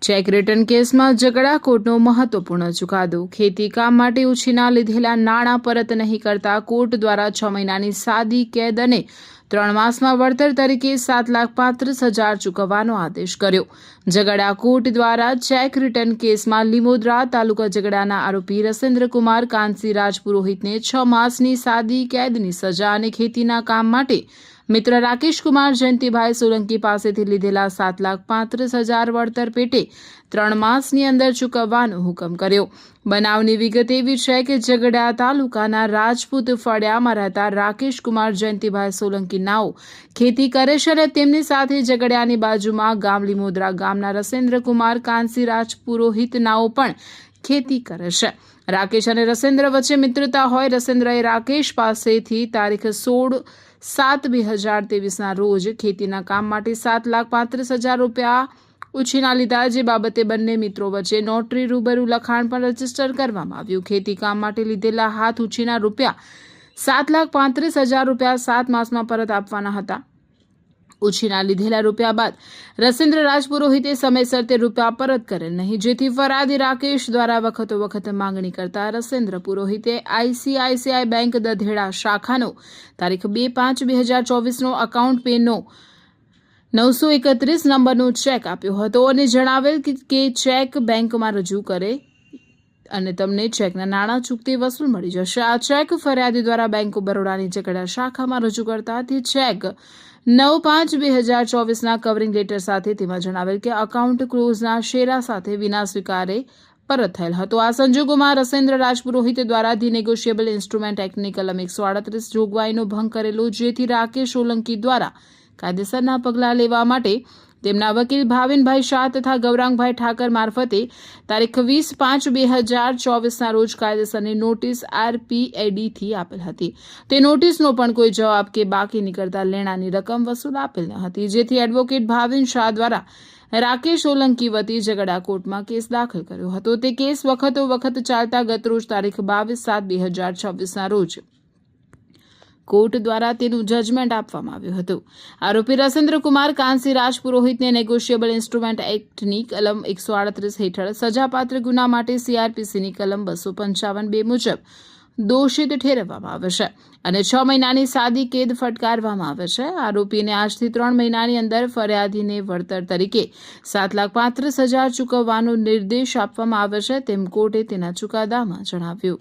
Cheque return કેસમાં ઝઘડા કોર્ટનો મહત્વપૂર્ણ ચુકાદો। ખેતી કામ માટે ઉછીના લીધેલા નાણાં પરત નહીં કરતા કોર્ટ દ્વારા 6 મહિનાની સાદી કેદ અને 3 માસમાં વળતર તરીકે 7,35,000 ચૂકવવાનો આદેશ કર્યો। ઝઘડા કોર્ટ દ્વારા ચેક રિટર્ન કેસમાં લીમોદરા તાલુકા ઝઘડાના આરોપી રસેન્દ્રકુમાર કાનસી રાજપુરોહિતને 6 માસની સાદી કેદની સજા અને ખેતીના કામ માટે મિત્ર રાકેશકુમાર જયંતિભાઈ સોલંકી પાસેથી લીધેલા 7,35,000 વળતર પેટે 3 માસની અંદર ચૂકવવાનો હુકમ કર્યો। બનાવની વિગત એવી છે કે ઝઘડા તાલુકાના રાજપૂત ફળિયામાં રહેતા રાકેશકુમાર જયંતિભાઈ સોલંકી નાઓ ખેતી કરે છે અને તેમની સાથે ઝઘડિયાની બાજુમાં ગામ લીમોદરા ગામના રસેન્દ્રકુમાર કાનસી રાજપુરોહિત નાઓ પણ ખેતી કરે છે। રાકેશ અને રસેન્દ્ર વચ્ચે મિત્રતા હોય રસેન્દ્રએ રાકેશ પાસેથી તારીખ 16/7/2023ના રોજ ખેતીના કામ માટે 7,35,000 રૂપિયા ઉછીના લીધા, જે બાબતે બંને મિત્રો વચ્ચે નોટરી રૂબરૂ લખાણ પણ રજીસ્ટર કરવામાં આવ્યું। ખેતી કામ માટે લીધેલા હાથ ઉછીના રૂપિયા 7,35,000 રૂપિયા 7 માસમાં પરત આપવાના હતા। ઉછીના લીધેલા રૂપિયા બાદ રસેન્દ્ર રાજપુરોહિતે સમયસર તે રૂપિયા પરત કરેલ નહીં, જેથી ફરિયાદી રાકેશ દ્વારા વખત માંગણી કરતા રસેન્દ્ર પુરોહિતે ICICI બેંક દધેડા શાખાનો તારીખ 2/5/2024નો એકાઉન્ટ પેનો 931 નંબરનો ચેક આપ્યો હતો અને જણાવેલ કે ચેક બેંકમાં રજૂ કરે અને તમને ચેકના નાણાં ચૂકતે વસૂલ મળી જશે। આ ચેક ફરિયાદી દ્વારા બેંક ઓફ બરોડાની ઝઘડા શાખામાં રજૂ કરતા તે ચેક 9/5/2024ના કવરિંગ લેટર સાથે તેમાં જણાવેલ કે એકાઉન્ટ ક્લોઝના શેરા સાથે વિના સ્વીકારે પરત થયેલ હતો। આ સંજોગોમાં રસેન્દ્ર રાજપુરોહિત દ્વારા ધી નેગોશિયેબલ ઇન્સ્ટ્રુમેન્ટ એક્ટની કલમ 138 જોગવાઈનો ભંગ કરેલો, જેથી રાકેશ સોલંકી દ્વારા કાયદેસરના પગલાં લેવા માટે તેમના વકીલ ભાવિનભાઈ શાહ તથા ગૌરાંગભાઈ ઠાકર મારફતે તારીખ 20/5/2024ના રોજ કાયદેસરની નોટિસ RPADથી આપેલ હતી। તે નોટિસનો પણ કોઈ જવાબ કે બાકી નીકળતા લેણાની રકમ વસૂલ આપેલ ન હતી, જેથી એડવોકેટ ભાવિન શાહ દ્વારા રાકેશ સોલંકી વતી ઝઘડા કોર્ટમાં કેસ દાખલ કર્યો હતો। તે કેસ વખત ચાલતા ગતરોજ તારીખ 22/7/2026ના રોજ કોર્ટ દ્વારા તેનું જજમેન્ટ આપવામાં આવ્યું હતું। આરોપી રસેન્દ્રકુમાર કાનસી રાજપુરોહિતને નેગોશિયેબલ ઇન્સ્ટ્રુમેન્ટ એક્ટની કલમ 138 હેઠળ સજાપાત્ર ગુના માટે CRPCની કલમ 255(2) મુજબ દોષિત ઠેરવવામાં આવે છે અને 6 મહિનાની સાદી કેદ ફટકારવામાં આવે છે। આરોપીને આજથી 3 મહિનાની અંદર ફરિયાદીને વળતર તરીકે 7,35,000 ચૂકવવાનો નિર્દેશ આપવામાં આવે છે, તેમ કોર્ટે તેના ચુકાદામાં જણાવ્યું।